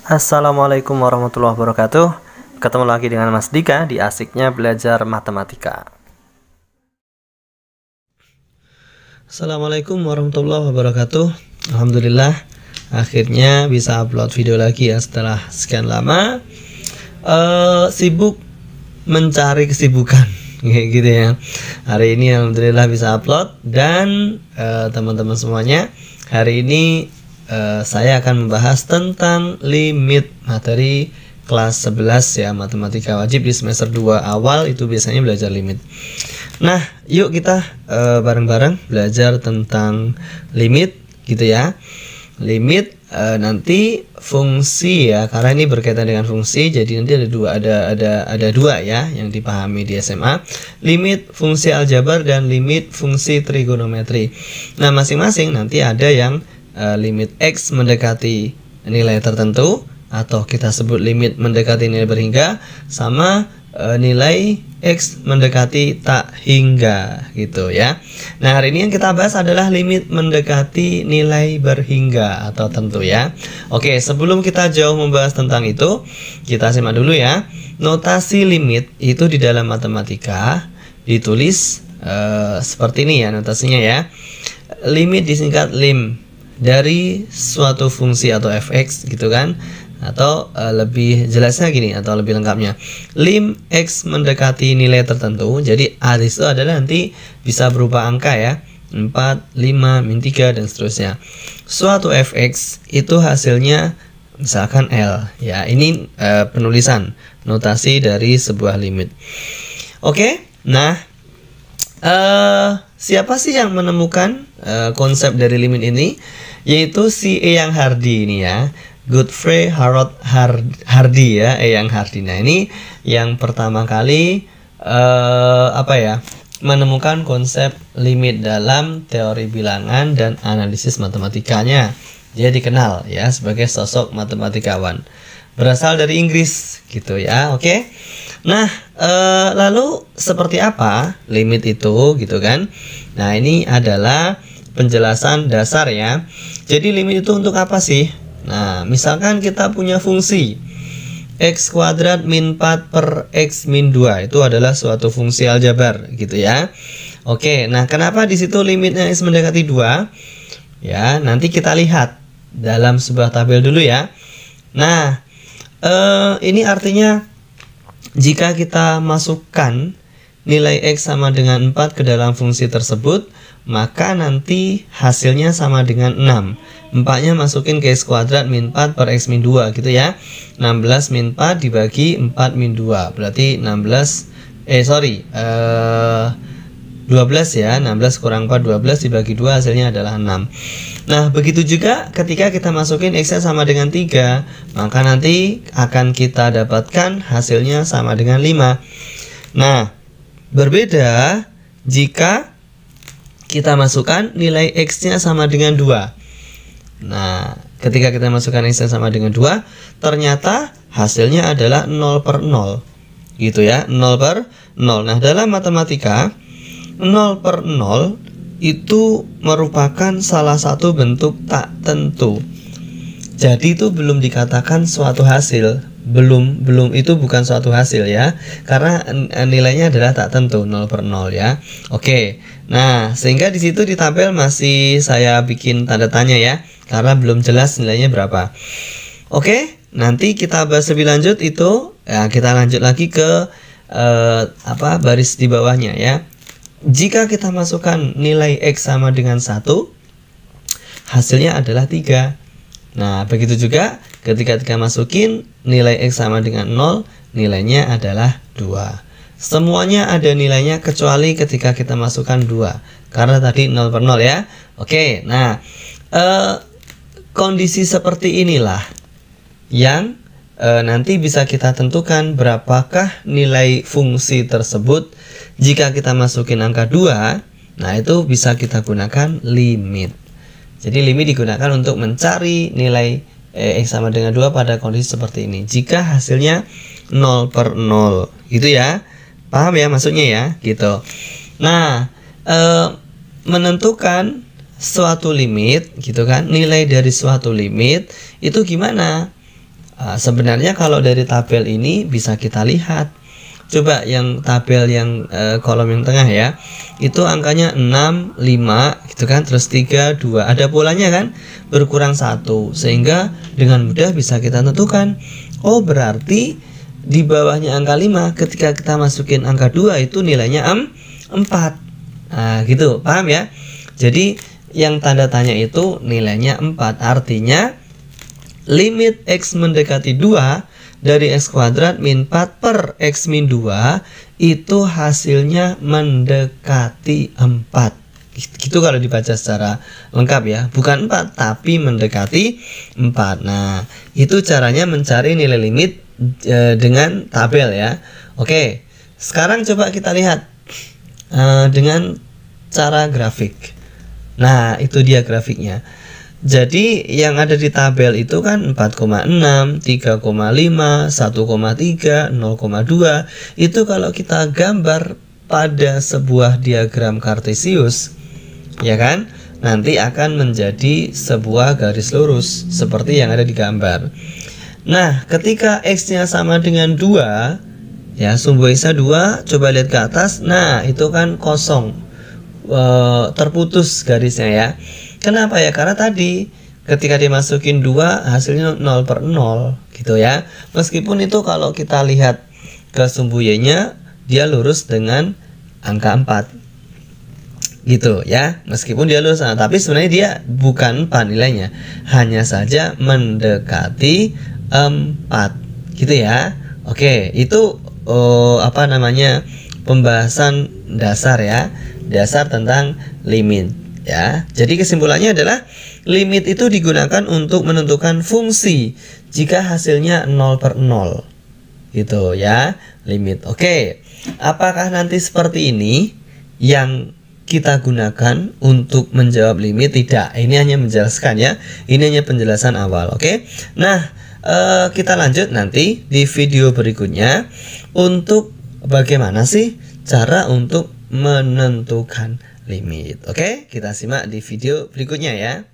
Assalamualaikum warahmatullahi wabarakatuh. Ketemu lagi dengan Mas Dika di Asiknya Belajar Matematika. Assalamualaikum warahmatullahi wabarakatuh. Alhamdulillah akhirnya bisa upload video lagi ya setelah sekian lama. Sibuk mencari kesibukan kayak gitu ya. Hari ini alhamdulillah bisa upload dan teman-teman semuanya, hari ini saya akan membahas tentang limit materi kelas 11 ya, matematika wajib di semester 2 awal itu biasanya belajar limit. Nah, yuk kita bareng-bareng belajar tentang limit gitu ya. Limit nanti fungsi ya, karena ini berkaitan dengan fungsi, jadi nanti ada dua ya yang dipahami di SMA. Limit fungsi aljabar dan limit fungsi trigonometri. Nah, masing-masing nanti ada yang limit X mendekati nilai tertentu, atau kita sebut limit mendekati nilai berhingga, sama nilai X mendekati tak hingga gitu ya. Nah, hari ini yang kita bahas adalah limit mendekati nilai berhingga atau tentu ya. Oke, sebelum kita jauh membahas tentang itu, kita simak dulu ya. Notasi limit itu di dalam matematika ditulis seperti ini ya notasinya ya. Limit disingkat lim dari suatu fungsi atau fx gitu kan, atau lebih jelasnya gini atau lebih lengkapnya, lim x mendekati nilai tertentu. Jadi a itu adalah nanti bisa berupa angka ya, 4, 5, min 3 dan seterusnya. Suatu fx itu hasilnya misalkan L ya. Ini penulisan notasi dari sebuah limit. Oke, nah siapa sih yang menemukan konsep dari limit ini? Yaitu si Eyang Hardy ini ya, Godfrey Harold Hardy ya, Eyang Hardy. Nah, ini yang pertama kali menemukan konsep limit dalam teori bilangan dan analisis matematikanya. Dia dikenal ya sebagai sosok matematikawan, berasal dari Inggris gitu ya. Oke. Nah, lalu seperti apa limit itu gitu kan? Nah, ini adalah penjelasan dasar ya. Jadi limit itu untuk apa sih? Nah, misalkan kita punya fungsi x kuadrat min 4 per x min 2, itu adalah suatu fungsi aljabar gitu ya. Oke, nah kenapa di situ limitnya x mendekati 2? Ya, nanti kita lihat dalam sebuah tabel dulu ya. Nah, ini artinya jika kita masukkan nilai x sama dengan 4 ke dalam fungsi tersebut, maka nanti hasilnya sama dengan 6. 4-nya masukin ke x kuadrat min 4 per x min 2 gitu ya. 16 min 4 dibagi 4 min 2, berarti 12 ya. 16 kurang 4, 12 dibagi 2 hasilnya adalah 6. Nah, begitu juga ketika kita masukin x-nya sama dengan 3, maka nanti akan kita dapatkan hasilnya sama dengan 5. Nah, berbeda jika kita masukkan nilai x-nya sama dengan 2. Nah, ketika kita masukkan x-nya sama dengan 2, ternyata hasilnya adalah 0 per 0 gitu ya, 0 per 0. Nah, dalam matematika 0 per 0 itu merupakan salah satu bentuk tak tentu. Jadi itu belum dikatakan suatu hasil. Belum itu bukan suatu hasil ya, karena nilainya adalah tak tentu, 0 per 0 ya. Oke. Nah, sehingga di situ di tabel masih saya bikin tanda tanya ya, karena belum jelas nilainya berapa. Oke, nanti kita bahas lebih lanjut itu ya, kita lanjut lagi ke baris di bawahnya ya. Jika kita masukkan nilai x sama dengan 1, hasilnya adalah 3. Nah, begitu juga ketika kita masukin nilai x sama dengan 0, nilainya adalah 2. Semuanya ada nilainya kecuali ketika kita masukkan 2, karena tadi 0 per 0 ya. Oke, nah kondisi seperti inilah yang nanti bisa kita tentukan berapakah nilai fungsi tersebut. Jika kita masukin angka 2, nah itu bisa kita gunakan limit. Jadi limit digunakan untuk mencari nilai x sama dengan 2 pada kondisi seperti ini. Jika hasilnya 0 per 0 gitu ya. Paham ya maksudnya ya gitu. Nah, menentukan suatu limit gitu kan, nilai dari suatu limit itu gimana? Sebenarnya kalau dari tabel ini bisa kita lihat. Coba yang tabel yang kolom yang tengah ya. Itu angkanya 6, 5 gitu kan, terus 3, 2. Ada polanya kan? Berkurang 1. Sehingga dengan mudah bisa kita tentukan. Oh, berarti di bawahnya angka 5 ketika kita masukin angka 2 itu nilainya 4. Nah, gitu. Paham ya? Jadi yang tanda tanya itu nilainya 4. Artinya limit X mendekati 2 dari X kuadrat min 4 per X min 2 itu hasilnya mendekati 4. Gitu kalau dibaca secara lengkap ya. Bukan 4 tapi mendekati 4. Nah, itu caranya mencari nilai limit dengan tabel ya. Oke, sekarang coba kita lihat dengan cara grafik. Nah, itu dia grafiknya. Jadi yang ada di tabel itu kan 4,6, 3,5, 1,3, 0,2. Itu kalau kita gambar pada sebuah diagram kartesius, ya kan? Nanti akan menjadi sebuah garis lurus seperti yang ada di gambar. Nah, ketika X-nya sama dengan 2, ya, sumbu X-nya 2, coba lihat ke atas. Nah, itu kan kosong, terputus garisnya ya. Kenapa ya? Karena tadi ketika dimasukin 2 hasilnya 0/0 gitu ya. Meskipun itu kalau kita lihat ke sumbu Y-nya dia lurus dengan angka 4 gitu ya. Meskipun dia lurus, tapi sebenarnya dia bukan 4 nilainya, hanya saja mendekati 4 gitu ya. Oke, itu pembahasan dasar ya, dasar tentang limit ya. Jadi kesimpulannya adalah limit itu digunakan untuk menentukan fungsi jika hasilnya 0/0 gitu ya, limit. Oke, apakah nanti seperti ini yang kita gunakan untuk menjawab limit? Tidak, ini hanya menjelaskan ya, ini hanya penjelasan awal. Oke, nah kita lanjut nanti di video berikutnya untuk bagaimana sih cara untuk menentukan limit. Oke, kita simak di video berikutnya ya.